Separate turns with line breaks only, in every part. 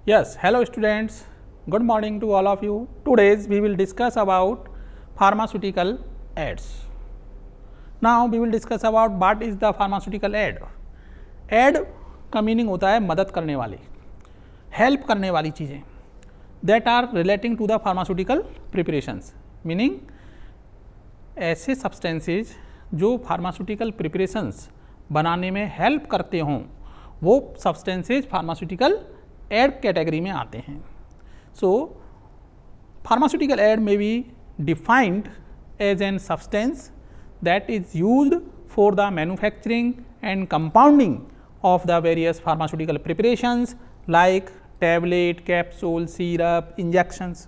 Yes, hello students. Good morning to all of you. Today we will discuss about pharmaceutical ads. Now we will discuss about what is the pharmaceutical ad. Ad का meaning होता है मदद करने वाली, help करने वाली चीज़ें that are relating to the pharmaceutical preparations. Meaning ऐसे सब्सटेंसेज जो फार्मास्यूटिकल प्रिपरेशंस बनाने में हेल्प करते हों वो सब्सटेंसेज फार्मास्यूटिकल एड कैटेगरी में आते हैं. So pharmaceutical aid may be defined as an substance that is used for the manufacturing and compounding of the various pharmaceutical preparations like tablet, capsule, syrup, injections.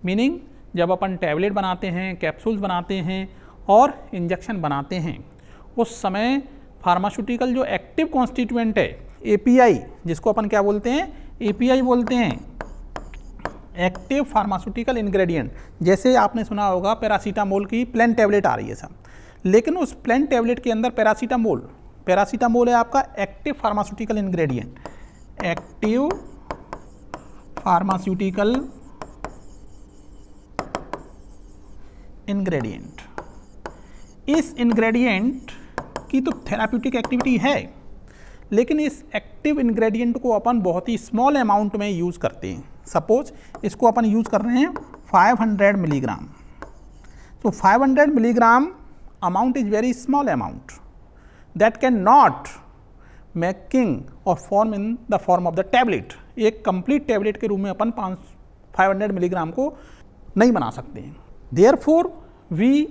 Meaning जब अपन tablet बनाते हैं, capsules बनाते हैं और इंजेक्शन बनाते हैं उस समय फार्मास्यूटिकल जो एक्टिव कॉन्स्टिट्यूएंट है एपीआई, जिसको अपन क्या बोलते हैं, एपीआई बोलते हैं, एक्टिव फार्मास्यूटिकल इंग्रेडिएंट. जैसे आपने सुना होगा पैरासीटामोल की प्लेन टैबलेट आ रही है सब, लेकिन उस प्लेन टैबलेट के अंदर पैरासीटामोल है आपका active pharmaceutical ingredient. Active pharmaceutical ingredient. इस इंग्रेडिएंट की तो थेराप्यूटिक एक्टिविटी है, लेकिन इस एक्टिव इंग्रेडिएंट को अपन बहुत ही स्मॉल अमाउंट में यूज़ करते हैं. सपोज इसको अपन यूज़ कर रहे हैं 500 मिलीग्राम. तो 500 milligram amount is very small amount that can not making और form in the form of the tablet. एक कंप्लीट टैबलेट के रूप में अपन 500 मिलीग्राम को नहीं बना सकते हैं. Therefore we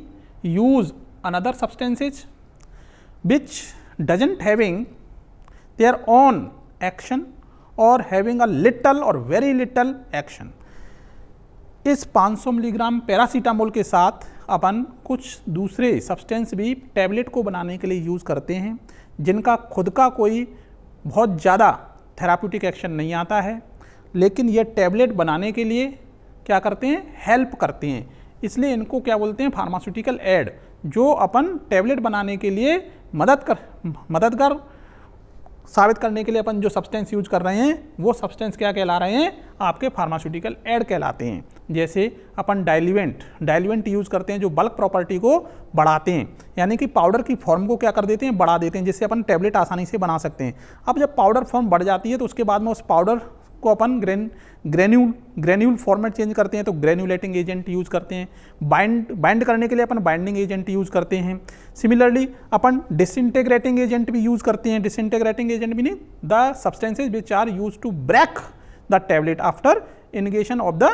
use another substances which doesn't having their own action or having a little or very little action. इस 500 मिलीग्राम पैरासीटामोल के साथ अपन कुछ दूसरे सब्सटेंस भी टैबलेट को बनाने के लिए यूज़ करते हैं जिनका खुद का कोई बहुत ज़्यादा थेराप्यूटिक एक्शन नहीं आता है, लेकिन ये टैबलेट बनाने के लिए क्या करते हैं, हेल्प करते हैं. इसलिए इनको क्या बोलते हैं, फार्मास्यूटिकल एड. जो अपन टैबलेट बनाने के लिए मददगार साबित करने के लिए अपन जो सब्सटेंस यूज कर रहे हैं वो सब्सटेंस क्या कहला रहे हैं, आपके फार्मास्यूटिकल एड कहलाते हैं. जैसे अपन डाइल्यूएंट यूज करते हैं जो बल्क प्रॉपर्टी को बढ़ाते हैं, यानी कि पाउडर की फॉर्म को क्या कर देते हैं, बढ़ा देते हैं, जिससे अपन टैबलेट आसानी से बना सकते हैं. अब जब पाउडर फॉर्म बढ़ जाती है तो उसके बाद में उस पाउडर को अपन ग्रेन्यूल फॉर्मेट चेंज करते हैं तो ग्रेन्यूलेटिंग एजेंट यूज़ करते हैं. बाइंड करने के लिए अपन बाइंडिंग एजेंट यूज़ करते हैं. सिमिलरली अपन डिसइंटेग्रेटिंग एजेंट भी यूज़ करते हैं. Disintegrating agent meaning the substances which are use to break the tablet after ingestion of the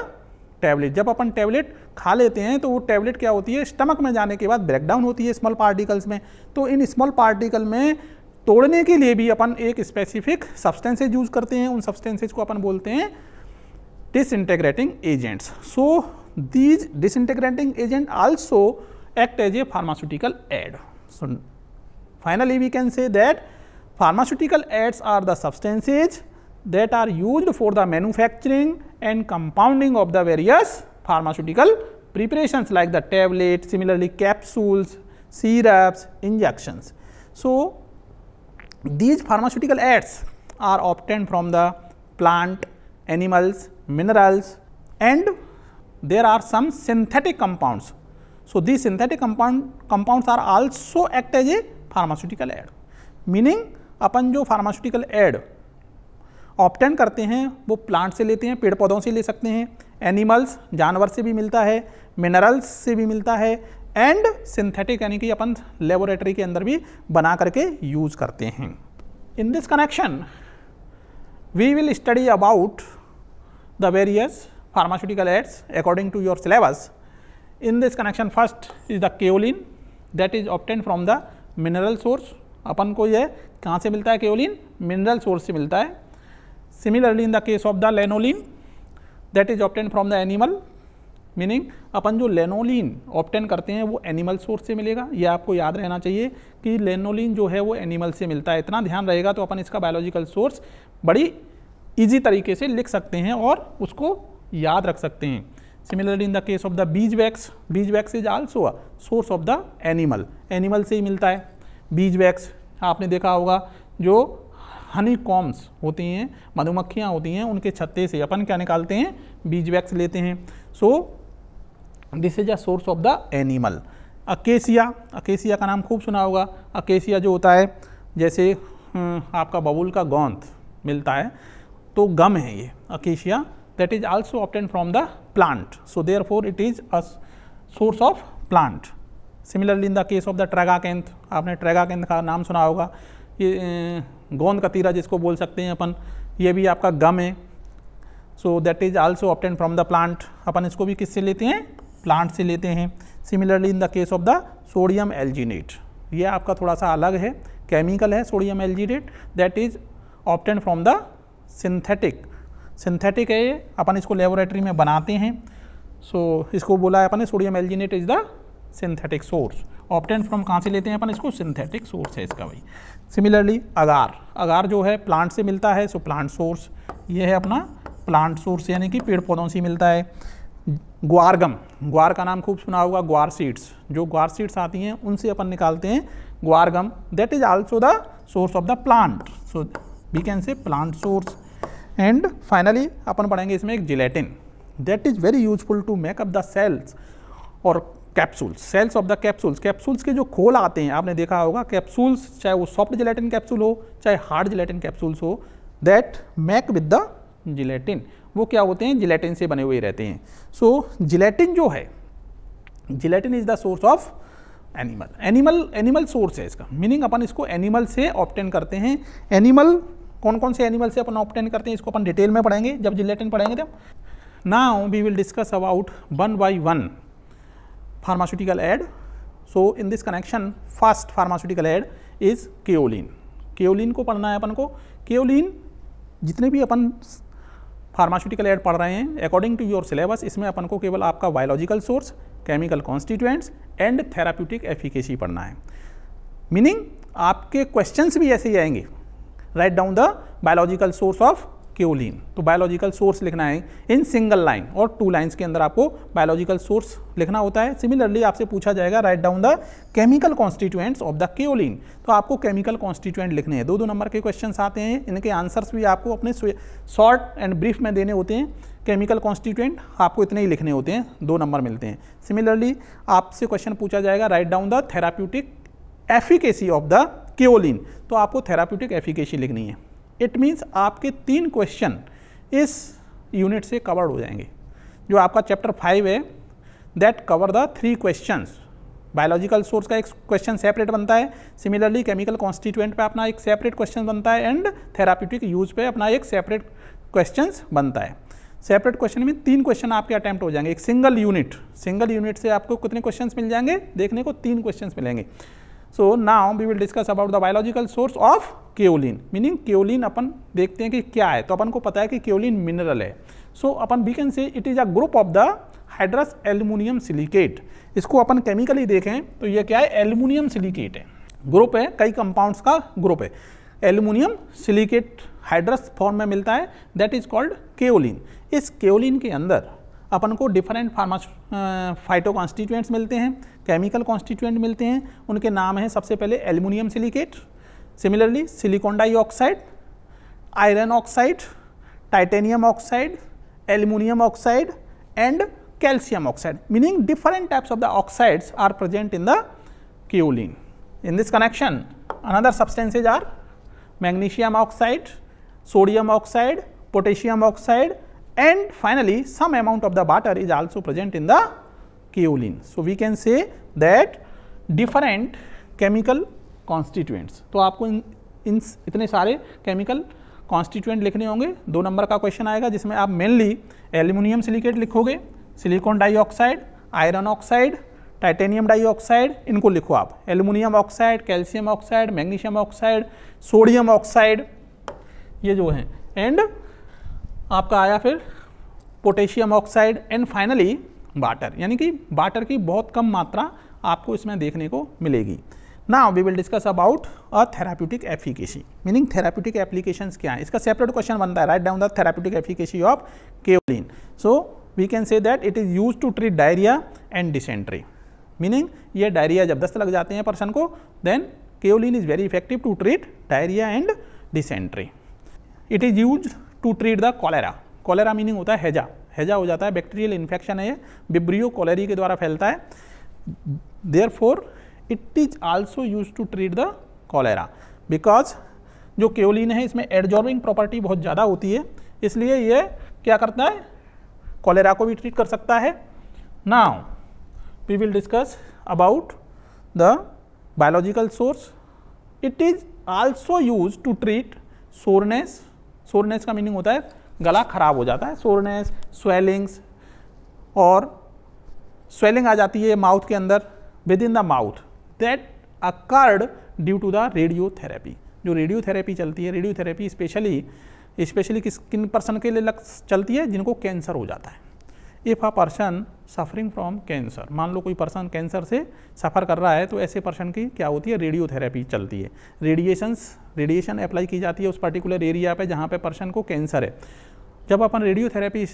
tablet. जब अपन टैबलेट खा लेते हैं तो वो टैबलेट क्या होती है, स्टमक में जाने के बाद ब्रेकडाउन होती है स्मॉल पार्टिकल्स में. तो इन स्मॉल पार्टिकल में तोड़ने के लिए भी अपन एक स्पेसिफिक सब्सटेंसेज यूज करते हैं. उन सब्सटेंसेज को अपन बोलते हैं disintegrating agents. So these disintegrating agent also act as a pharmaceutical aid. So finally we can say that pharmaceutical aids are the substances that are used for the manufacturing and compounding of the various pharmaceutical preparations like the tablet, similarly capsules, syrups, injections. So these pharmaceutical aids are obtained from the plant, animals, minerals, and there are some synthetic compounds. So these synthetic compounds are also act as a pharmaceutical aid. Meaning अपन जो pharmaceutical aid obtain करते हैं वो plant से लेते हैं, पेड़ पौधों से ले सकते हैं, एनिमल्स जानवर से भी मिलता है, मिनरल्स से भी मिलता है, एंड सिंथेटिक यानी कि अपन लेबोरेटरी के अंदर भी बना करके यूज करते हैं. In this connection we will study about the various pharmaceutical aids according to your syllabus. In this connection first is the kaolin that is obtain from the mineral source. अपन को यह कहाँ से मिलता है, केओलिन मिनरल सोर्स से मिलता है. Similarly, in the case of the lanolin, that is obtained from the animal, meaning अपन जो लेनोलिन ऑप्टेन करते हैं वो एनिमल सोर्स से मिलेगा. ये आपको याद रहना चाहिए कि लेनोलिन जो है वो एनिमल से मिलता है. इतना ध्यान रहेगा तो अपन इसका बायोलॉजिकल सोर्स बड़ी इजी तरीके से लिख सकते हैं और उसको याद रख सकते हैं. Similarly, in the case of the beeswax is also a source of the animal. Animal से ही मिलता है. बीज वैक्स आपने देखा होगा जो हनी कॉम्स होती हैं, मधुमक्खियाँ होती हैं, उनके छत्ते से अपन क्या निकालते हैं, बीज वैक्स लेते हैं। सो this is a source of the animal. Acacia, acacia का नाम खूब सुना होगा। अकेसिया जो होता है जैसे आपका बबूल का गोंद मिलता है, तो गम है ये acacia, that is also obtain from the plant, so therefore it is a source of plant. Similarly in the case of the tragacanth, आपने ट्रैगाकैंथ का नाम सुना होगा, ये गोंद कतीरा जिसको बोल सकते हैं अपन, ये भी आपका गम है। So that is also obtain from the plant, अपन इसको भी किससे लेते हैं, प्लांट से लेते हैं। Similarly in the case of the sodium alginate, ये आपका थोड़ा सा अलग है, केमिकल है sodium alginate, that is obtain from the synthetic है ये, अपन इसको लेबोरेटरी में बनाते हैं। सो इसको बोला है अपन ने sodium alginate is the synthetic source, obtain from कहाँ से लेते हैं अपन इसको, सिंथेटिक सोर्स है इसका भाई। सिमिलरली अगार, अगार जो है प्लांट से मिलता है, सो प्लांट सोर्स, ये है अपना प्लांट सोर्स यानी कि पेड़ पौधों से मिलता है। ग्वारगम, ग्वार का नाम खूब सुना होगा, ग्वार सीड्स, जो ग्वार सीड्स आती हैं उनसे अपन निकालते हैं guar gum, that is also the source of the plant, so we can say plant source. And finally अपन पढ़ेंगे इसमें एक gelatin, that is very useful to make up the shells और capsules, shells of the capsules, capsules के जो खोल आते हैं आपने देखा होगा, कैप्सूल्स चाहे वो सॉफ्ट जिलेटिन कैप्सूल हो चाहे हार्ड जिलेटिन कैप्सूल्स हो, that make with the gelatin, वो क्या होते हैं, जिलेटिन से बने हुए रहते हैं। सो जिलेटिन जो है, gelatin is the source of animal source है इसका, मीनिंग अपन इसको एनिमल से ऑब्टेन करते हैं। एनिमल कौन कौन से एनिमल से अपन ऑब्टेन करते हैं इसको अपन डिटेल में पढ़ेंगे जब जिलेटिन पढ़ेंगे तब। Now we will discuss about one by one pharmaceutical aid. So in this connection first pharmaceutical aid is kaolin. Kaolin को पढ़ना है अपन को। केओलिन जितने भी अपन फार्मास्यूटिकल एड पढ़ रहे हैं अकॉर्डिंग टू योर सिलेबस, इसमें अपन को केवल आपका biological source, chemical constituents and therapeutic efficacy पढ़ना है। मीनिंग आपके क्वेश्चंस भी ऐसे ही आएंगे, right down the biological source of kaolin, तो बायोलॉजिकल सोर्स लिखना है इन सिंगल लाइन और 2 लाइन्स के अंदर आपको बायोलॉजिकल सोर्स लिखना होता है। सिमिलरली आपसे पूछा जाएगा right down the chemical constituents of the kaolin, तो आपको केमिकल कॉन्स्टिट्यूएंट लिखने हैं। 2-2 नंबर के क्वेश्चंस आते हैं, इनके आंसर्स भी आपको अपने शॉर्ट एंड ब्रीफ में देने होते हैं। केमिकल कॉन्स्टिट्यूएंट आपको इतने ही लिखने होते हैं, 2 नंबर मिलते हैं। सिमिलरली आपसे क्वेश्चन पूछा जाएगा right down the therapeutic efficacy of the kaolin, तो आपको थेराप्यूटिक एफिकेसी लिखनी है। इट मीन्स आपके 3 क्वेश्चन इस यूनिट से कवर्ड हो जाएंगे। जो आपका चैप्टर 5 है that cover the 3 questions. Biological source का एक क्वेश्चन सेपरेट बनता है, सिमिलरली केमिकल कॉन्स्टिट्यूएंट पे अपना एक सेपरेट क्वेश्चन बनता है एंड थेराप्यूटिक यूज पे अपना एक सेपरेट क्वेश्चन बनता है। सेपरेट क्वेश्चन में 3 क्वेश्चन आपके अटैम्प्ट हो जाएंगे। एक सिंगल यूनिट से आपको कितने क्वेश्चन मिल जाएंगे देखने को, 3 क्वेश्चन मिलेंगे। So now we will discuss about the biological source of kaolin. Meaning kaolin अपन देखते हैं कि क्या है, तो अपन को पता है कि केओलिन मिनरल है। सो अपन we can say it is a group of the hydrous aluminium silicate. इसको अपन केमिकली देखें तो ये क्या है, एल्युमिनियम सिलिकेट है, ग्रुप है, कई कंपाउंड्स का ग्रुप है। एल्युमिनियम सिलिकेट हाइड्रस फॉर्म में मिलता है, दैट इज कॉल्ड केओलिन। इस केओलिन के अंदर अपन को डिफरेंट फाइटो कॉन्स्टिट्यूएंट्स मिलते हैं, केमिकल कॉन्स्टिट्यूएंट मिलते हैं। उनके नाम है सबसे पहले aluminium silicate, similarly silicon dioxide, iron oxide, titanium oxide, aluminium oxide and calcium oxide. Meaning different types of the oxides are present in the kaolin. In this connection another substances are magnesium oxide, sodium oxide, potassium oxide and finally some amount of the water is also present in the kaolin. So we can say that different chemical constituents. तो आपको इन इतने सारे chemical constituent लिखने होंगे। 2 number का question आएगा जिसमें आप मेनली एल्यूमिनियम सिलिकेट लिखोगे, silicon dioxide, iron oxide, titanium dioxide, इनको लिखो आप। Aluminium oxide, calcium oxide, magnesium oxide, sodium oxide, ये जो हैं। एंड आपका आया फिर potassium oxide and finally water, यानी कि वाटर की बहुत कम मात्रा आपको इसमें देखने को मिलेगी। Now we will discuss about a therapeutic efficacy. Meaning therapeutic applications क्या है, इसका सेपरेट क्वेश्चन बनता है। Write down the therapeutic efficacy of kaolin. So we can say that it is use to treat diarrhoea and dysentery. Meaning ये diarrhoea जब दस्त लग जाते हैं पर्सन को, then kaolin is very effective to treat diarrhoea and dysentery. It is use to treat the cholera. Cholera meaning होता है हैजा, हैजा हो जाता है, बैक्टीरियल इन्फेक्शन है ये, विब्रियो कॉलेरी के द्वारा फैलता है। Therefore it is also use to treat the cholera, because जो केओलिन है इसमें एडजॉर्बिंग प्रॉपर्टी बहुत ज़्यादा होती है, इसलिए ये क्या करता है, कॉलेरा को भी ट्रीट कर सकता है। Now we will discuss about the biological source. It is also use to treat soreness. Soreness का मीनिंग होता है गला खराब हो जाता है, सोरनेस, स्वेलिंग्स, और स्वेलिंग आ जाती है माउथ के अंदर, within the mouth, that occurred due to the radiotherapy. जो रेडियोथेरेपी चलती है, रेडियोथेरेपी स्पेशली किन पर्सन के लिए चलती है, जिनको कैंसर हो जाता है। If a person suffering from cancer, मान लो कोई पर्सन कैंसर से सफ़र कर रहा है, तो ऐसे पर्सन की क्या होती है, रेडियोथेरेपी चलती है। रेडिएशन अप्लाई की जाती है उस पर्टिकुलर एरिया पे जहाँ पे पर्सन को कैंसर है। जब अपन रेडियोथेरेपी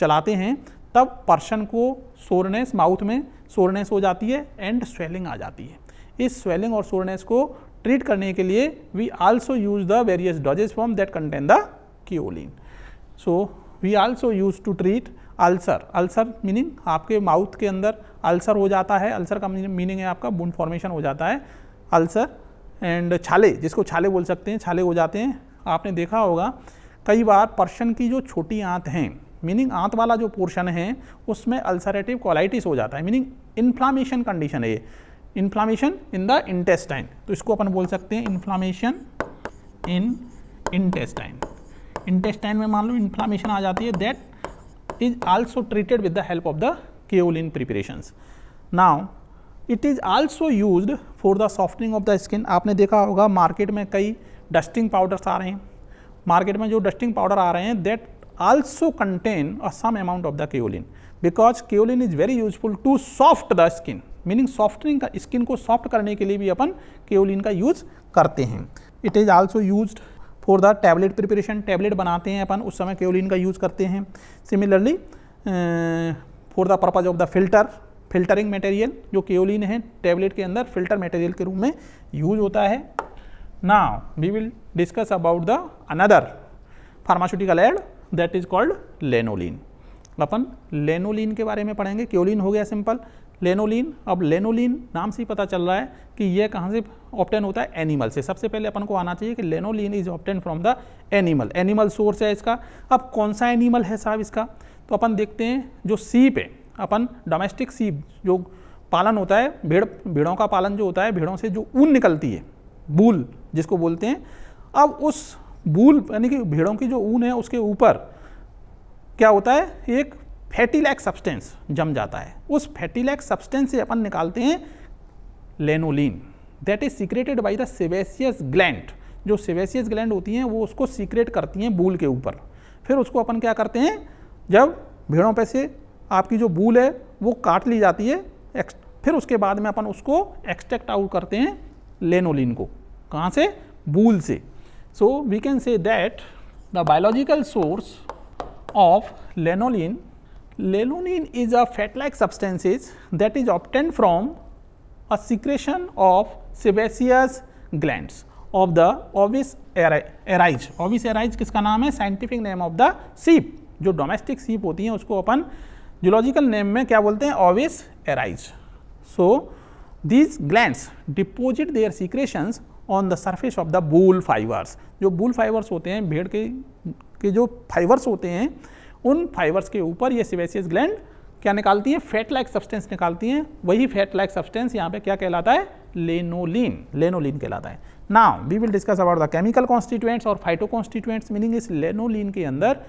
चलाते हैं तब पर्सन को सोरनेस, माउथ में सोरनेस हो जाती है एंड स्वेलिंग आ जाती है। इस स्वेलिंग और सोरनेस को ट्रीट करने के लिए we also use the various dosages form that contain the kaolin. So we also use to treat ulcer. Ulcer meaning आपके माउथ के अंदर अल्सर हो जाता है, अल्सर का मीनिंग है आपका वुंड फॉर्मेशन हो जाता है, अल्सर। एंड छाले, जिसको छाले बोल सकते हैं, छाले हो जाते हैं। आपने देखा होगा कई बार पर्सन की जो छोटी आंत हैं, मीनिंग आंत वाला जो पोर्शन है उसमें अल्सरेटिव कोलाइटिस हो जाता है, मीनिंग इन्फ्लामेशन कंडीशन है ये, इन्फ्लामेशन इन द इंटेस्टाइन। तो इसको अपन बोल सकते हैं इन्फ्लामेशन इन इंटेस्टाइन। इंटेस्टाइन में मान लो इन्फ्लामेशन आ जाती है, that is also treated with the help of the kaolin preparations. Now it is also used for the softening of the skin. आपने देखा होगा मार्केट में कई डस्टिंग पाउडर्स आ रहे हैं, मार्केट में जो डस्टिंग पाउडर आ रहे हैं that also contain a some amount of the kaolin, because kaolin is very useful to soft the skin, meaning softening का, स्किन को सॉफ्ट करने के लिए भी अपन केओलिन का यूज करते हैं। It is also used for the tablet preparation. Tablet बनाते हैं अपन, उस समय केओलिन का यूज करते हैं। Similarly for the purpose of the filtering material, जो केओलिन है टैबलेट के अंदर फिल्टर मटेरियल के रूप में यूज होता है। Now we will discuss about the another pharmaceutical aid that is called lanolin. अपन लेनोलिन के बारे में पढ़ेंगे। केओलिन हो गया सिंपल, लेनोलिन। अब लेनोलिन नाम से ही पता चल रहा है कि यह कहाँ से ऑब्टेन होता है, एनिमल से। सबसे पहले अपन को आना चाहिए कि lanolin is obtain from the animal, animal source है इसका। अब कौन सा एनिमल है साहब इसका, तो अपन देखते हैं जो सीप है, अपन डोमेस्टिक सीप जो पालन होता है, भेड़ों का पालन जो होता है, भेड़ों से जो ऊन निकलती है, बूल जिसको बोलते हैं। अब उस बूल यानी कि भेड़ों की जो ऊन है उसके ऊपर क्या होता है, एक फैटी लैक सब्सटेंस जम जाता है। उस फैटी लैक सब्सटेंस से अपन निकालते हैं lanolin, that is secreted by the sebaceous gland. जो सेबेसियस ग्लैंड होती हैं वो उसको सीक्रेट करती हैं बूल के ऊपर। फिर उसको अपन क्या करते हैं, जब भेड़ों पे से आपकी जो बूल है वो काट ली जाती है, फिर उसके बाद में अपन उसको एक्सट्रैक्ट आउट करते हैं लेनोलिन को। कहाँ से, बूल से। So we can say that the biological source of lenolin is a fat-like substances that is obtained from a secretion of sebaceous glands of the ovis aries। ovis aries किसका नाम है, scientific name of the ship. जो domestic सीप होती हैं उसको अपन zoological name में क्या बोलते हैं, Ovis aries. So these glands deposit their secretions on the surface of the wool fibres. जो बूल फाइबर्स होते हैं, भेड़ के जो फाइबर्स होते हैं, उन फाइबर्स के ऊपर ये सेबेसियस ग्लैंड क्या निकालती हैं, फैट लाइक सब्सटेंस निकालती हैं। वही फैट लाइक सब्सटेंस यहाँ पे क्या कहलाता है, लेनोलिन, लेनोलिन कहलाता है। Now we will discuss about the chemical constituents और फाइटो कॉन्स्टिट्यूएंट्स, मीनिंग इस लेनोलिन के अंदर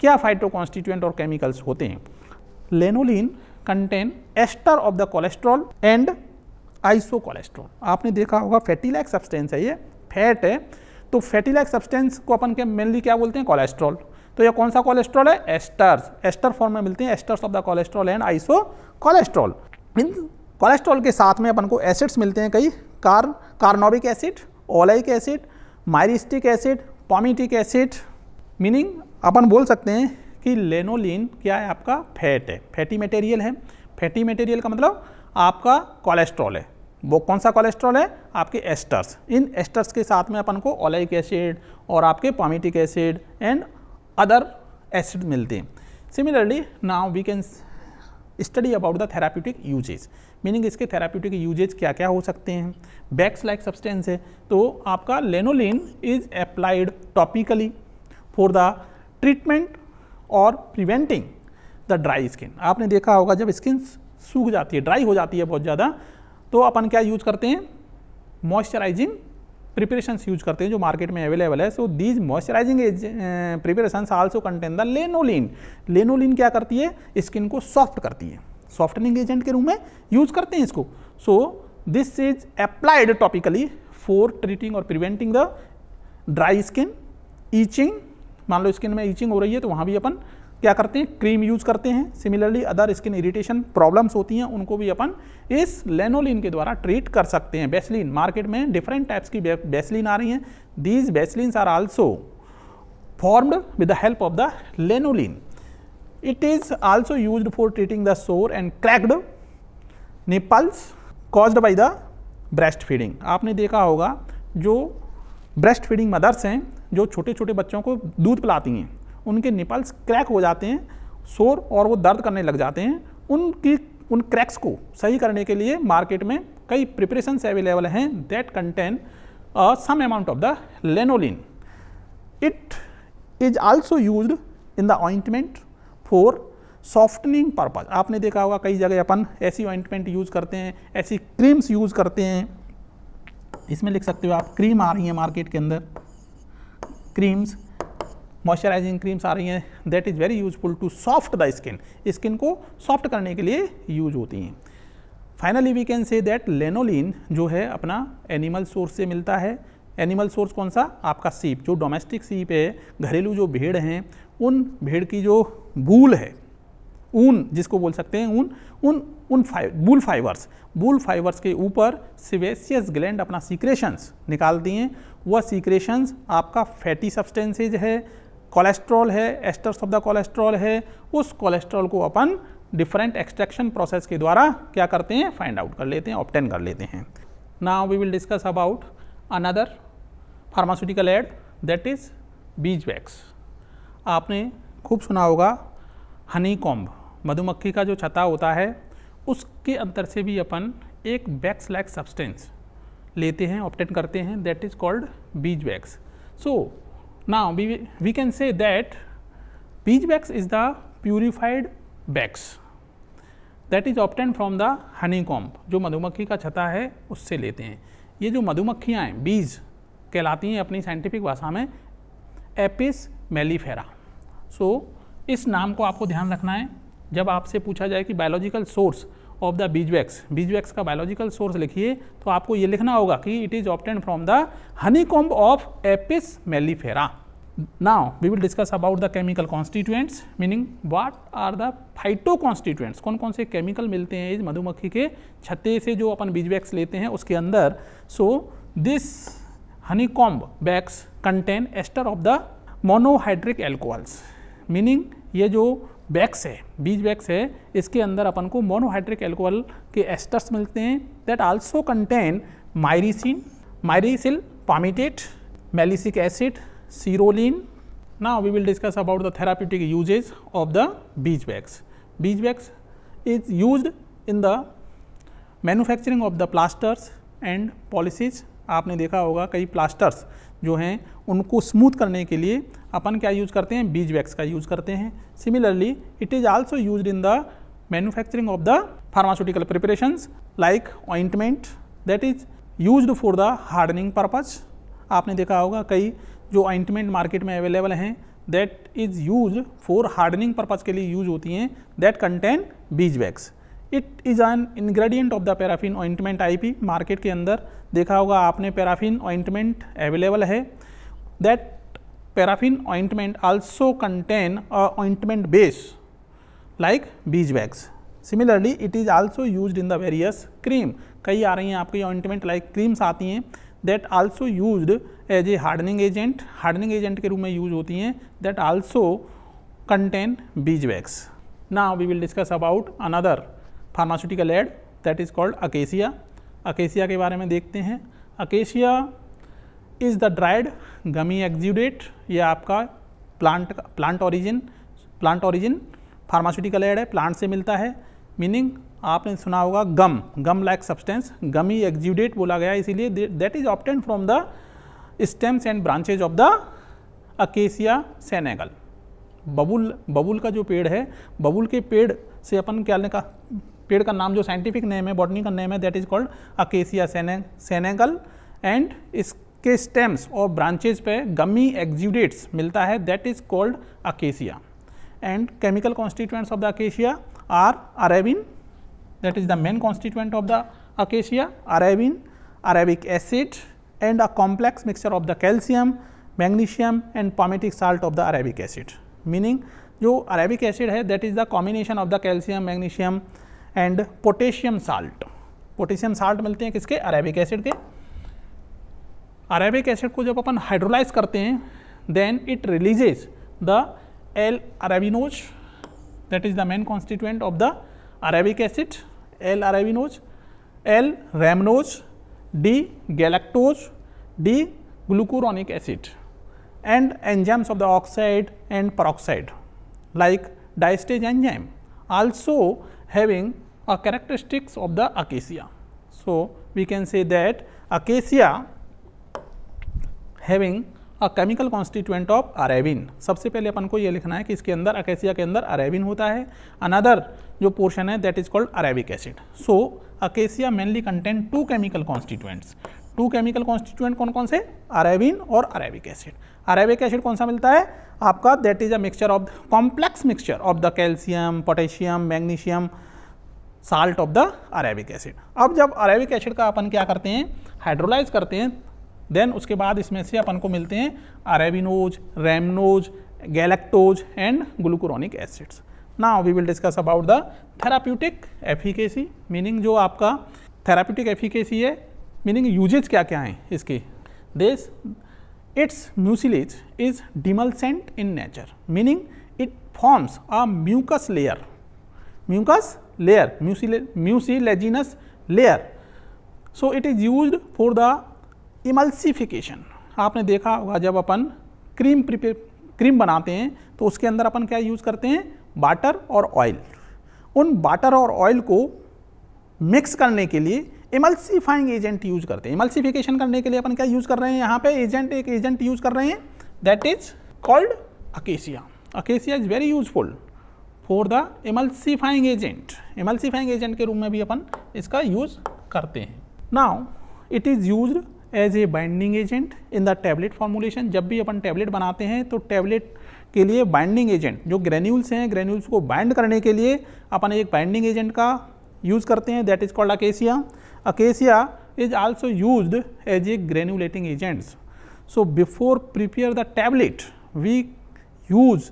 क्या फाइटो कॉन्स्टिट्यूएंट और केमिकल्स होते हैं। Lanolin contain ester of the cholesterol and isocholesterol. आपने देखा होगा फैटी लाइक सब्सटेंस है, ये फैट है, तो फैटी लाइक सब्सटेंस को अपन के मेनली क्या बोलते हैं, कोलेस्ट्रॉल। तो ये कौन सा कोलेस्ट्रॉल है, एस्टर्स, एस्टर फॉर्म में मिलते हैं, esters of the cholesterol and iso cholesterol. इन कोलेस्ट्रॉल के साथ में अपन को एसिड्स मिलते हैं कई, carnaubic acid, oleic acid, myristic acid, palmitic acid. Meaning अपन बोल सकते हैं कि लेनोलिन क्या है, आपका फैट है, फैटी मटेरियल है। फैटी मटेरियल का मतलब आपका कोलेस्ट्रॉल है, वो कौन सा कोलेस्ट्रॉल है? आपके एस्टर्स। इन एस्टर्स के साथ में अपन को ओलेइक एसिड और आपके palmitic acid and other acid मिलते हैं। Similarly now we can study about the therapeutic uses, meaning इसके थेराप्यूटिक यूजेज क्या क्या हो सकते हैं। बैक्स लाइक सब्सटेंस है, तो आपका lanolin is applied topically for the treatment और प्रिवेंटिंग द ड्राई स्किन। आपने देखा होगा जब स्किन सूख जाती है, ड्राई हो जाती है बहुत ज़्यादा, तो अपन क्या यूज करते हैं? मॉइस्चराइजिंग प्रिपरेशंस यूज करते हैं जो मार्केट में अवेलेबल है। So these moisturising preparations also contain the lanolin. Lanolin क्या करती है? स्किन को सॉफ्ट करती है, सॉफ्टनिंग एजेंट के रूप में यूज करते हैं इसको। So this is applied topically for treating और preventing the dry skin, itching. मान लो स्किन में ईचिंग हो रही है तो वहाँ भी अपन क्या करते हैं? क्रीम यूज करते हैं। Similarly other skin irritation problems होती हैं उनको भी अपन इस लेनोलिन के द्वारा ट्रीट कर सकते हैं। बेसलिन, मार्केट में डिफरेंट टाइप्स की बेसलिन आ रही हैं। These Vaselines are also formed with the help of the lanolin. It is also used for treating the sore and cracked nipples caused by the breast feeding. आपने देखा होगा जो breast feeding mother's हैं, जो छोटे छोटे बच्चों को दूध पिलाती हैं, उनके निपल्स क्रैक हो जाते हैं, सोर और वो दर्द करने लग जाते हैं। उन क्रैक्स को सही करने के लिए मार्केट में कई प्रिपरेशंस अवेलेबल हैं that contain some amount of the lanolin. It is also used in the ointment for softening purpose. आपने देखा होगा कई जगह अपन ऐसी ऑइंटमेंट यूज करते हैं, ऐसी क्रीम्स यूज करते हैं। इसमें लिख सकते हो आप, क्रीम आ रही है मार्केट के अंदर, क्रीम्स, मॉइस्चराइजिंग क्रीम्स आ रही हैं, that is very useful to soft the skin. Skin को सॉफ्ट करने के लिए यूज होती हैं। Finally we can say that lanolin जो है अपना एनिमल सोर्स से मिलता है। एनिमल सोर्स कौन सा? आपका सीप, जो डोमेस्टिक सीप है, घरेलू जो भेड़ हैं, उन भेड़ की जो बूल है, ऊन जिसको बोल सकते हैं, बूल फाइबर्स के ऊपर सिवेसियस ग्लैंड अपना सीक्रेशंस निकालती हैं। वह सीक्रेशंस आपका फैटी सब्सटेंसेज है, कोलेस्ट्रॉल है, एस्टर्स ऑफ द कोलेस्ट्रॉल है। उस कोलेस्ट्रॉल को अपन डिफरेंट एक्सट्रैक्शन प्रोसेस के द्वारा क्या करते हैं? फाइंड आउट कर लेते हैं, ऑब्टेन कर लेते हैं। Now we will discuss about another pharmaceutical aid that is beeswax. आपने खूब सुना होगा हनी कॉम्ब, मधुमक्खी का जो छत्ता होता है, उसके अंदर से भी अपन एक वैक्स लाइक सब्सटेंस लेते हैं, ऑब्टेन करते हैं, that is called beeswax. So now we can say that bees wax is the purified wax that is obtain from the honeycomb. जो मधुमक्खी का छत्ता है उससे लेते हैं। ये जो मधुमक्खियाँ हैं, बीज कहलाती हैं अपनी साइंटिफिक भाषा में एपिस मेलिफेरा। सो इस नाम को आपको ध्यान रखना है जब आपसे पूछा जाए कि biological source of the bees wax का बायोलॉजिकल सोर्स लिखिए, तो आपको ये लिखना होगा कि it is obtain from the honeycomb of Apis mellifera. Now we will discuss about the chemical constituents, meaning what are the phyto constituents. कौन कौन से केमिकल मिलते हैं इस मधुमक्खी के छत्ते से जो अपन बीज वैक्स लेते हैं उसके अंदर। So this honeycomb wax contain ester of the monohydric alcohols, meaning ये जो वैक्स है, बीज वैक्स है, इसके अंदर अपन को मोनोहाइड्रिक एल्कोहल के एस्टर्स मिलते हैं that also contain myricyl palmitate, melissic acid, cerolein. Now we will discuss about the therapeutic uses of the बीज wax. Bees wax is used in the manufacturing of the plasters and polishes. आपने देखा होगा कई plasters जो हैं उनको smooth करने के लिए अपन क्या यूज़ करते हैं? बीज वैक्स का यूज़ करते हैं। Similarly it is also used in the manufacturing of the pharmaceutical preparations like ointment that is used for the hardening purpose. आपने देखा होगा कई जो ऑइंटमेंट मार्केट में अवेलेबल हैं that is used for hardening purpose के लिए यूज होती हैं, that contain bees wax. It is an ingredient of the paraffin ointment IP. Market के अंदर देखा होगा आपने पैराफिन ऑइंटमेंट अवेलेबल है। That paraffin ointment also contain ointment base like bees wax. Similarly it is also used in the various cream. कई आ रही हैं आपकी ऑइंटमेंट लाइक क्रीम्स आती हैं that also used as a hardening agent के रूप में यूज होती हैं, that also contain beeswax. Now we will discuss about another pharmaceutical aid that is called acacia. Acacia के बारे में देखते हैं। Acacia is the dried gummy exudate, ये आपका प्लांट ओरिजिन फार्मास्यूटिकल एड है, प्लांट से मिलता है। मीनिंग आपने सुना होगा gum like substance, gummy exudate बोला गया इसीलिए, that is obtained from the stems and branches of the acacia Senegal. बबूल का जो पेड़ है, बबूल के पेड़ से अपन क्या लेने का, पेड़ का नाम जो साइंटिफिक नेम है, बॉटनी का नेम है, that is called Acacia senegal. And इसके स्टेम्स और ब्रांचेज पे गमी एक्सुडेट्स मिलता है, that is called acacia. And chemical constituents of the acacia are arabin, that is the main constituent of the acacia, arabin, arabic acid and a complex mixture of the calcium, magnesium and palmitic salt of the arabic acid. Meaning जो arabic acid है that is the combination of the calcium, magnesium and potassium salt. potassium salt मिलते हैं किसके, arabic acid के। arabic acid को जब अपन hydrolyse करते हैं then it releases the L-arabinose, that is the main constituent of the arabic acid, L-arabinose, L-rhamnose, D-galactose, D-glucuronic acid and enzymes of the oxide and peroxide like diastase enzyme also having a characteristics of the acacia. So we can say that acacia having a chemical constituent of arabin. सबसे पहले अपन को ये लिखना है कि इसके अंदर acacia के अंदर अरेबिन होता है। अनदर जो पोर्शन है that is called Arabic acid. So acacia mainly contain two chemical constituents. Two chemical constituent कौन कौन से, अरेबिन और अरेबिक एसिड। अरेबिक एसिड कौन सा मिलता है आपका, that is a mixture of complex mixture of the calcium, potassium, magnesium, salt of the Arabic acid. अब जब अरेबिक एसिड का अपन क्या करते हैं, हाइड्रोलाइज करते हैं, देन उसके बाद इसमें से अपन को मिलते हैं arabinose, rhamnose, galactose and glucuronic acids. Now we will discuss about the therapeutic efficacy. Meaning जो आपका थेराप्यूटिक एफिकेसी है, मीनिंग यूजेज क्या क्या हैं इसके। This its mucilage is demulcent in nature, meaning it forms a mucus layer, mucilaginous layer. So it is used for the emulsification. आपने देखा होगा जब अपन क्रीम बनाते हैं तो उसके अंदर अपन क्या यूज़ करते हैं, वाटर और ऑयल। उन वाटर और ऑयल को मिक्स करने के लिए इमल्सिफाइंग एजेंट यूज करते हैं। इमल्सिफिकेशन करने के लिए अपन क्या यूज़ कर रहे हैं, यहाँ पे एक एजेंट यूज़ कर रहे हैं, that is called acacia. Acacia is very useful for the emulsifying agent. Emulsifying agent के रूप में भी अपन इसका यूज़ करते हैं। Now it is used as a binding agent in the tablet formulation. जब भी अपन टैबलेट बनाते हैं तो टैबलेट के लिए बाइंडिंग एजेंट जो ग्रेन्यूल्स हैं, ग्रेन्यूल्स को बाइंड करने के लिए अपन एक बाइंडिंग एजेंट का यूज़ करते हैं, that is called acacia. Acacia is also used as a granulating agents. So before prepare the tablet we use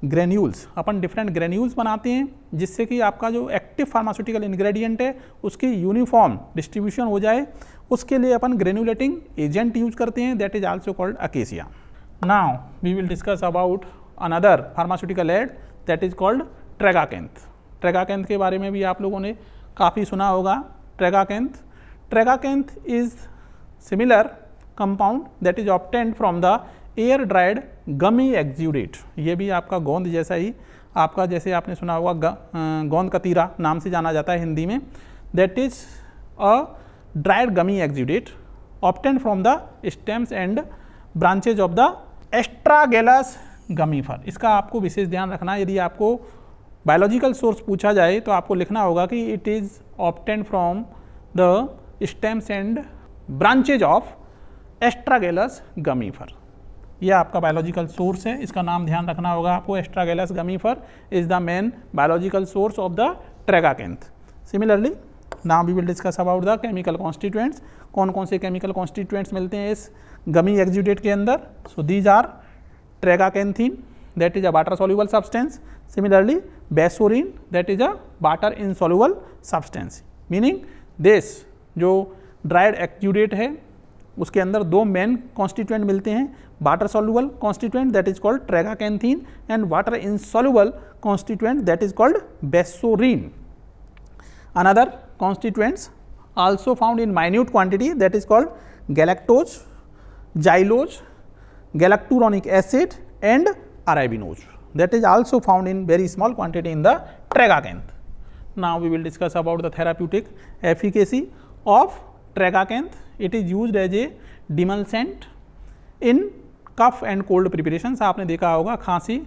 granules. अपन डिफरेंट ग्रेन्यूल्स बनाते हैं जिससे कि आपका जो एक्टिव फार्मास्यूटिकल इंग्रेडिएंट है उसकी यूनिफॉर्म डिस्ट्रीब्यूशन हो जाए, उसके लिए अपन ग्रेन्यूलेटिंग एजेंट यूज करते हैं, that is also called acacia. Now we will discuss about another pharmaceutical aid that is called tragacanth. Tragacanth के बारे में भी आप लोगों ने काफ़ी सुना होगा। Tragacanth is similar compound that is obtained from the air dried gummy exudate. ये भी आपका गोंद जैसा ही, आपका जैसे आपने सुना होगा गोंद कतीरा नाम से जाना जाता है हिंदी में, that is a dried gummy exudate obtained from the stems and branches of the Astragalus gummifer. इसका आपको विशेष ध्यान रखना है, यदि आपको बायोलॉजिकल सोर्स पूछा जाए तो आपको लिखना होगा कि it is obtained from the stems and branches of Astragalus gummifer. यह आपका बायोलॉजिकल सोर्स है, इसका नाम ध्यान रखना होगा आपको। Astragalus gummifer is the main biological source of the tragacanth. Similarly now we will discuss about the chemical constituents. कौन कौन से केमिकल कॉन्स्टिट्यूएंट्स मिलते हैं इस गमी एक्सुडेट के अंदर। So these are tragacanthin that is a water soluble substance. Similarly bassorin that is a water insoluble substance. Meaning this जो dried exudate है उसके अंदर दो मेन कॉन्स्टिट्यूएंट मिलते हैं, water soluble constituent that is called tragacanthin and water insoluble constituent that is called bassorin. Another constituents also found in minute quantity, that is called galactose, xylose, galacturonic acid and arabinose, that is also found in very small quantity in the tragacanth. Now we will discuss about the therapeutic efficacy of tragacanth. It is used as a demulcent in cough and cold preparations. आपने देखा होगा खांसी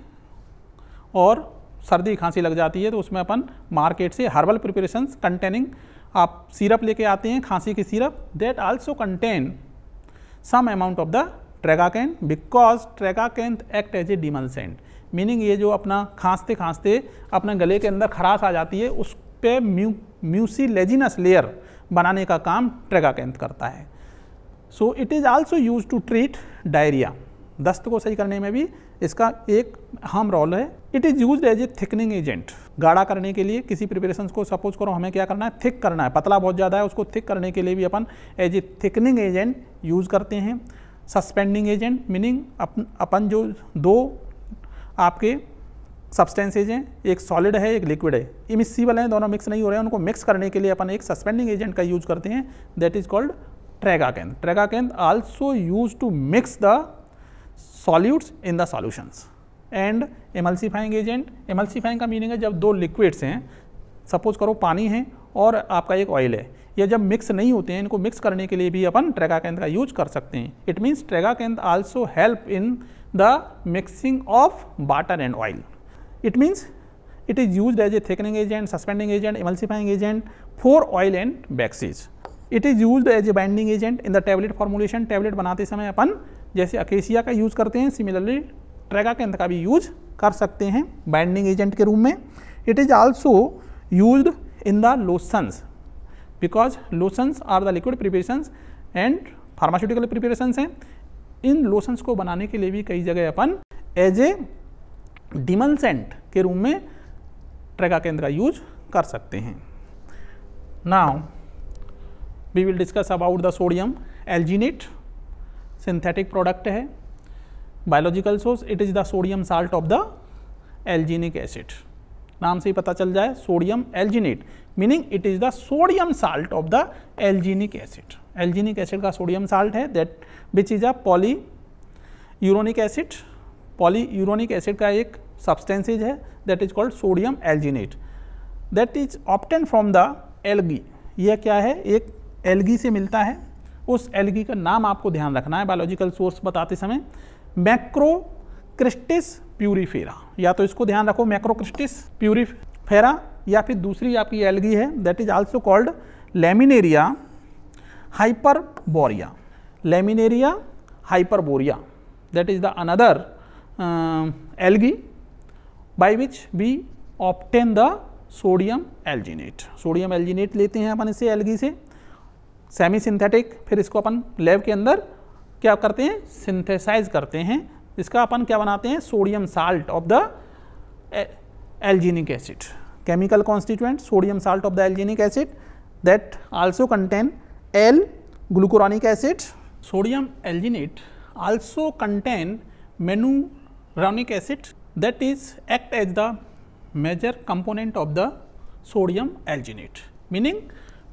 और सर्दी खांसी लग जाती है तो उसमें अपन मार्केट से हर्बल प्रिपरेशंस कंटेनिंग आप सिरप लेके आते हैं, खांसी की syrup, that also contain some amount of the tragacanth because tragacanth act as a demulcent, meaning ये जो अपना खांसते खांसते अपने गले के अंदर खराश आ जाती है उस पर म्यूसिलेजिनस लेयर बनाने का काम ट्रेगाकेंथ करता है. So it is also use to treat diarrhoea, दस्त को सही करने में भी इसका एक अहम रोल है. It is use as a thickening agent, गाढ़ा करने के लिए किसी प्रिपरेशंस को सपोज करो हमें क्या करना है, थिक करना है, पतला बहुत ज़्यादा है उसको थिक करने के लिए भी अपन as a thickening agent use करते हैं. सस्पेंडिंग एजेंट मीनिंग अपन जो दो आपके सब्सटेंसेज हैं, एक सॉलिड है एक लिक्विड है, इमिसिबल हैं, दोनों मिक्स नहीं हो रहे हैं, उनको मिक्स करने के लिए अपन एक सस्पेंडिंग एजेंट का यूज़ करते हैं, that is called tragacanth. Tragacanth also use to mix the solutes in the solutions. And emulsifying agent, emulsifying का मीनिंग है जब दो लिक्विड्स हैं, सपोज करो पानी है और आपका एक ऑयल है, ये जब मिक्स नहीं होते हैं इनको मिक्स करने के लिए भी अपन ट्रेगाकेंथ का यूज कर सकते हैं. It means tragacanth also help in the mixing of water and oil. It means it is used as a thickening agent, suspending agent, emulsifying agent for oil and waxes. It is used as a binding agent in the tablet formulation. Tablet बनाते समय अपन जैसे acacia का use करते हैं, similarly ट्रेगाकेंथ का भी use कर सकते हैं बाइंडिंग एजेंट के रूप में. It is also used in the lotions because lotions are the liquid preparations and pharmaceutical preparations हैं. इन लोशंस को बनाने के लिए भी कई जगह अपन एज ए डिमल्सेंट के रूप में ट्रेगाकेंथ का यूज कर सकते हैं. Now we will discuss about the sodium alginate. Synthetic product है, biological source, it is the sodium salt of the alginic acid. नाम से ही पता चल जाए sodium alginate meaning it is the sodium salt of the alginic acid. Alginic acid का sodium salt है that which is a polyuronic acid. Polyuronic acid का एक सब्सटेंसेज है that is called sodium alginate, that is obtain from the algae. यह क्या है, एक algae से मिलता है. उस एल्गी का नाम आपको ध्यान रखना है बायोलॉजिकल सोर्स बताते समय, मैक्रोक्रिस्टिस प्यूरिफेरा, या तो इसको ध्यान रखो मैक्रोक्रिस्टिस प्यूरिफेरा, या फिर दूसरी आपकी एल्गी है that is also called laminaria Hyperborea. Laminaria Hyperborea that is the another algae by which we obtain the sodium alginate. Sodium alginate लेते हैं अपन इससे एल्गी से, सेमी सिंथेटिक, फिर इसको अपन लैब के अंदर क्या करते हैं, सिंथेसाइज करते हैं, इसका अपन क्या बनाते हैं, sodium salt of the alginic acid. Chemical constituent sodium salt of the alginic acid that also contain L glucuronic acid. Sodium alginate also contain menuronic acid that is act as the major component of the sodium alginate. Meaning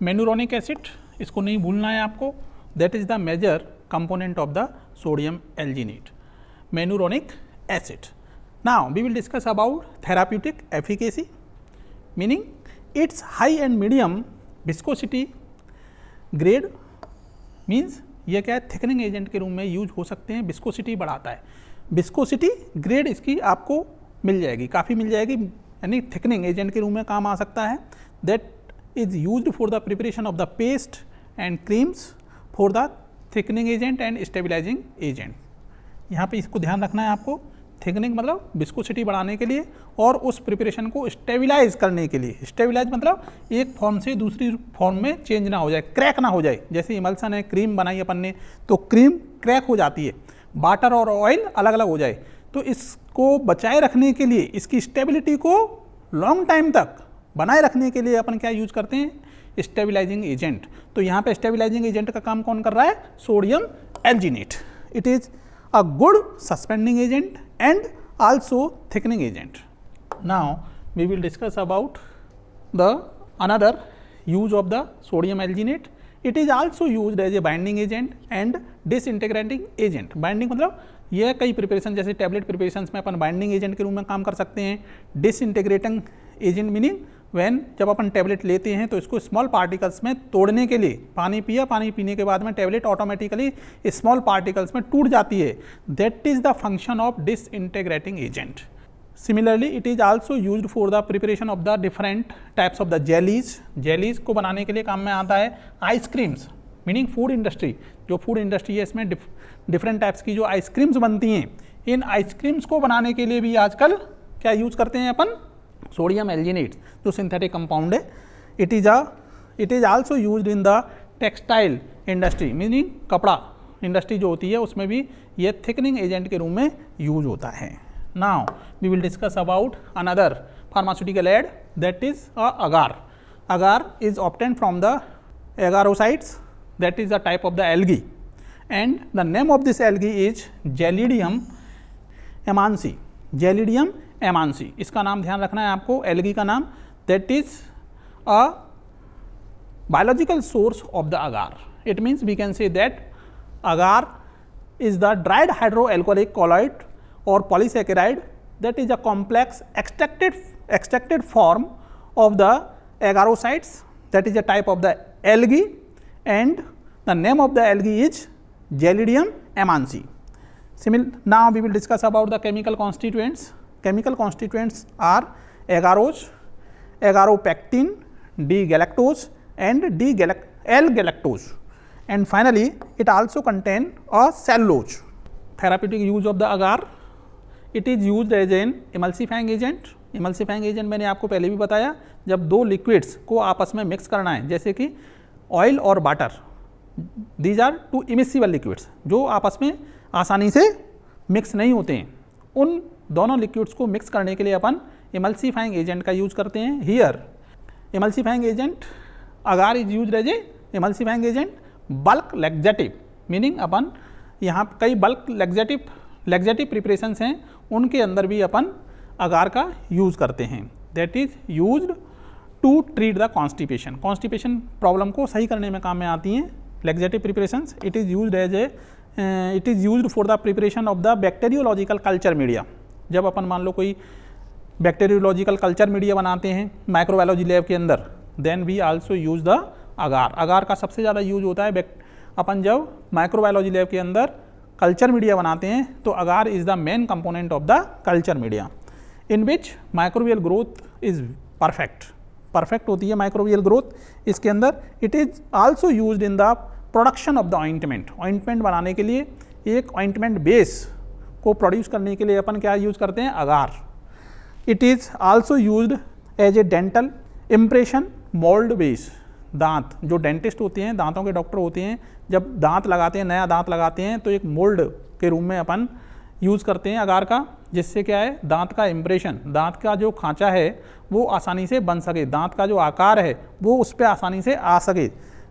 menuronic acid, इसको नहीं भूलना है आपको, that is the major component of the sodium alginate, menuronic acid. Now we will discuss about therapeutic efficacy, meaning its high and medium viscosity grade means ये क्या है, thickening agent के रूप में यूज हो सकते हैं, विस्कोसिटी बढ़ाता है. विस्कोसिटी ग्रेड इसकी आपको मिल जाएगी, काफ़ी मिल जाएगी, यानी थिकनिंग एजेंट के रूप में काम आ सकता है. That is used for the preparation of the paste and creams for the thickening agent and stabilising agent. यहाँ पे इसको ध्यान रखना है आपको, थिकनिंग मतलब विस्कोसिटी बढ़ाने के लिए और उस प्रिपरेशन को स्टेबलाइज करने के लिए. स्टेबलाइज मतलब एक फॉर्म से दूसरी फॉर्म में चेंज ना हो जाए, क्रैक ना हो जाए. जैसे इमल्सन है, क्रीम बनाई अपन ने तो क्रीम क्रैक हो जाती है, वाटर और ऑयल अलग अलग हो जाए, तो इसको बचाए रखने के लिए, इसकी स्टेबिलिटी को लॉन्ग टाइम तक बनाए रखने के लिए अपन क्या यूज करते हैं, स्टेबलाइजिंग एजेंट. तो यहाँ पे स्टेबलाइजिंग एजेंट का काम कौन कर रहा है, sodium alginate. It is a good suspending agent and also thickening agent. Now we will discuss about the another use of the sodium alginate. It is also used as a binding agent and disintegrating agent. Binding मतलब यह कई preparation जैसे tablet preparation में अपन binding agent के रूप में काम कर सकते हैं. डिसइंटीग्रेटिंग एजेंट मीनिंग जब अपन टैबलेट लेते हैं तो इसको स्मॉल पार्टिकल्स में तोड़ने के लिए पानी पिया, पानी पीने के बाद में टैबलेट ऑटोमेटिकली स्मॉल पार्टिकल्स में टूट जाती है. That is the function of disintegrating agent. Similarly, it is also used for the preparation of the different types of the jellies. Jellies को बनाने के लिए काम में आता है. आइसक्रीम्स मीनिंग फूड इंडस्ट्री, जो फूड इंडस्ट्री है इसमें डिफरेंट टाइप्स की जो आइसक्रीम्स बनती हैं, इन आइसक्रीम्स को बनाने के लिए भी आजकल क्या यूज़ करते हैं अपन? सोडियम एल्जिनेट जो सिंथेटिक कंपाउंड है. It is also used in the textile industry meaning कपड़ा इंडस्ट्री जो होती है उसमें भी ये थिकनिंग एजेंट के रूप में यूज होता है. Now we will discuss about another pharmaceutical aid, that is agar. Agar is obtained from the agarosites, that is a type of the algae, and the name of this algae is Gelidium amansi. Gelidium amansi इसका नाम ध्यान रखना है आपको, algae का नाम. That is a biological source of the agar. It means we can say that agar is the dried hydroalcoholic colloid or polysaccharide that is a complex extracted form of the agarosites, that is a type of the algae, and the name of the algae is Gelidium amansi. Now we will discuss about the chemical constituents. Chemical constituents are agarose, agaropectin, D-galactose and L-galactose, and finally it also contain a cellulose. Therapeutic use of the agar. It is use as an emulsifying agent. Emulsifying agent मैंने आपको पहले भी बताया, जब दो liquids को आपस में मिक्स करना है, जैसे कि ऑयल और water, these are two immiscible liquids जो आपस में आसानी से मिक्स नहीं होते हैं. उन दोनों लिक्विड्स को मिक्स करने के लिए अपन इमल्सीफाइंग एजेंट का यूज करते हैं. Here emulsifying agent agar is use as a emulsifying agent. Bulk laxative meaning अपन यहाँ कई बल्क लैक्सेटिव प्रिपरेशंस हैं, उनके अंदर भी अपन अगार का यूज़ करते हैं. That is used to treat the constipation. Constipation problem को सही करने में काम में आती हैं laxative preparations. It is used for the preparation of the bacteriological culture media. जब अपन मान लो कोई बैक्टीरियोलॉजिकल कल्चर मीडिया बनाते हैं माइक्रोबायोलॉजी लैब के अंदर, then we also use the agar. Agar का सबसे ज़्यादा यूज होता है अपन जब माइक्रोबायोलॉजी लैब के अंदर कल्चर मीडिया बनाते हैं, तो agar is the main component of the culture media in which microbial growth is perfect होती है माइक्रोबियल ग्रोथ इसके अंदर. It is also used in the production of the ointment. Ointment बनाने के लिए एक ऑइंटमेंट बेस को प्रोड्यूस करने के लिए अपन क्या यूज करते हैं? Agar. It is also used as a dental impression mould base. दांत जो डेंटिस्ट होते हैं, दांतों के डॉक्टर होते हैं, जब दांत लगाते हैं, नया दांत लगाते हैं, तो एक मोल्ड के रूप में अपन यूज़ करते हैं अगार का, जिससे क्या है दांत का इम्प्रेशन, दांत का जो खांचा है वो आसानी से बन सके, दांत का जो आकार है वो उस पर आसानी से आ सके.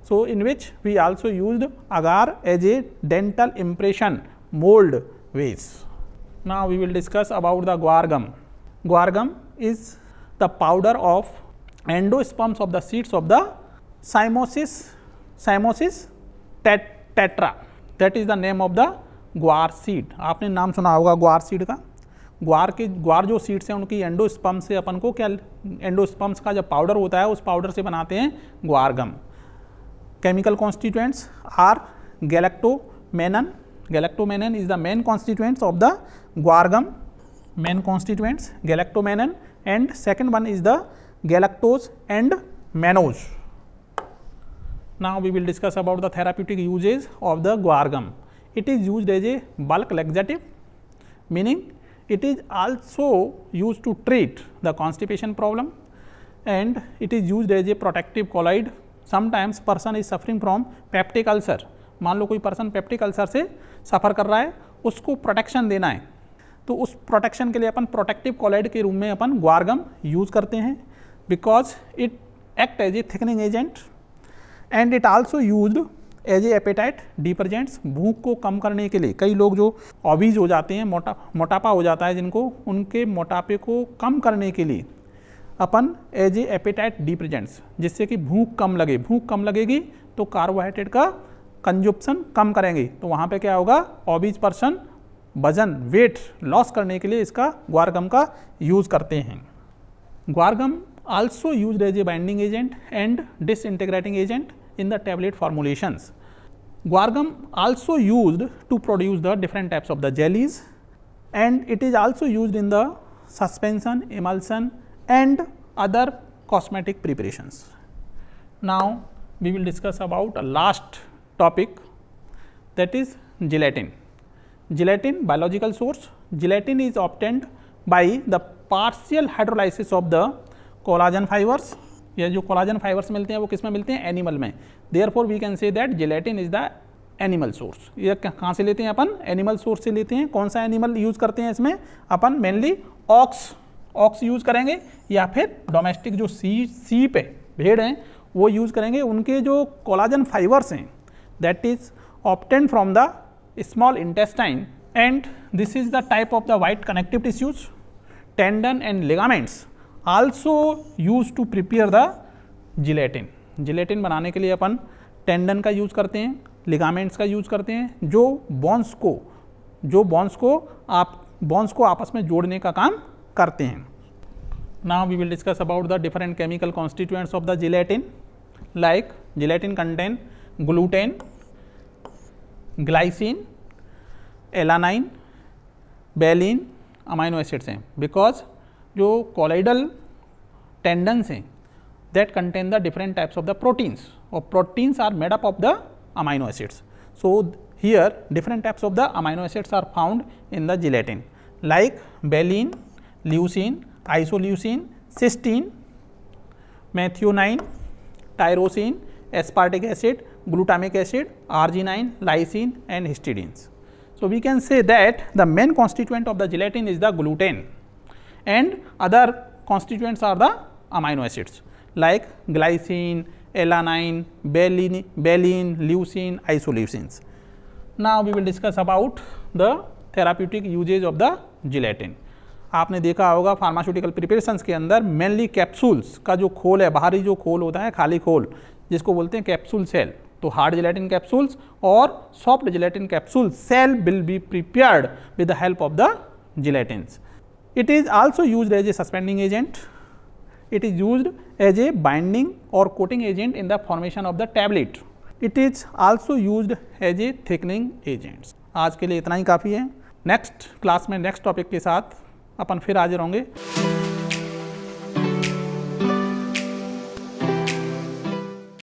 So in which we also used agar as a dental impression mould base. Now we will discuss about the guar gum. Guar gum is the powder of endosperms of the seeds of the cyamopsis tetra. That is the name of the guar seed. आपने नाम सुना होगा ग्वार seed का. ग्वार जो seeds हैं उनकी एंडोस्पर्म से अपन को क्या, एंडोस्पर्म्स का जब पाउडर होता है उस पाउडर से बनाते हैं guar gum. Chemical constituents are galactomannan. Galactomannan is the main constituents of the guar gum. Main constituents galactomannan and second one is the galactose and mannose. Now we will discuss about the therapeutic uses of the guargum. It is used as a bulk laxative, meaning it is also used to treat the constipation problem, and it is used as a protective colloid. Sometimes person is suffering from peptic ulcer. मान लो कोई person peptic ulcer से सफ़र कर रहा है, उसको protection देना है, तो उस प्रोटेक्शन के लिए अपन प्रोटेक्टिव कॉलॉइड के रूप में अपन ग्वारगम यूज़ करते हैं, because it act as a thickening agent and it also used as a appetite depressants. भूख को कम करने के लिए कई लोग जो ओबीज हो जाते हैं, मोटापा हो जाता है जिनको, उनके मोटापे को कम करने के लिए अपन एज ए एपेटाइट डिप्रेजेंट्स, जिससे कि भूख कम लगे। भूख कम लगेगी तो कार्बोहाइड्रेट का कंजप्शन कम करेंगे, तो वहाँ पे क्या होगा, ओबीज पर्सन वजन वेट लॉस करने के लिए इसका ग्वार गम का यूज़ करते हैं। Guar gum also used as a binding agent and disintegrating agent in the tablet formulations. Guar gum also used to produce the different types of the jellies, and it is also used in the suspension, emulsion and other cosmetic preparations. Now we will discuss about a last topic, that is gelatin. Gelatin biological source. Gelatin is obtained by the partial hydrolysis of the collagen fibers. या जो collagen fibres मिलते हैं वो किस में मिलते हैं, animal में। Therefore we can say that gelatin is the animal source. ये कहाँ से लेते हैं अपन, एनिमल सोर्स से लेते हैं। कौन सा एनिमल यूज़ करते हैं इसमें अपन, मेनली ऑक्स यूज़ करेंगे, या फिर डोमेस्टिक जो सीप है, भेड़ हैं, वो यूज़ करेंगे। उनके जो कोलाजन फाइबर्स हैं that is obtained from the small intestine, and this is the type of the white connective tissues, tendon and ligaments also use to prepare the gelatin. Gelatin बनाने के लिए अपन टेंडन का use करते हैं, ligaments का use करते हैं, जो बॉन्स को आपस में जोड़ने का काम करते हैं। Now we will discuss about the different chemical constituents of the gelatin. Like gelatin contain gluten, glycine, alanine, valine amino acids हैं, बिकॉज जो कॉलाइडल टेंडन्स हैं that contain the different types of the proteins, और proteins are made up of the amino acids. So here different types of the amino acids are found in the gelatin, like valine, leucine, isoleucine, cysteine, methionine, tyrosine, aspartic acid, glutamic acid, arginine, lysine and histidines. So we can say that the main constituent of the gelatin is the gluten, and other constituents are the amino acids like glycine, alanine, valine, leucine, isoleucines. Now we will discuss about the therapeutic usage of the gelatin. आपने देखा होगा pharmaceutical preparations के अंदर mainly capsules का जो खोल है, बाहरी जो खोल होता है, खाली खोल, जिसको बोलते हैं कैप्सूल सेल, तो हार्ड जिलेटिन कैप्सूल्स और soft gelatin capsule shell will be prepared with the help of the gelatins. It is also used as a suspending agent. It is used as a binding और coating agent in the formation of the tablet. It is also used as a thickening agents. आज के लिए इतना ही काफ़ी है. Next class में next topic के साथ अपन फिर हाजिर होंगे.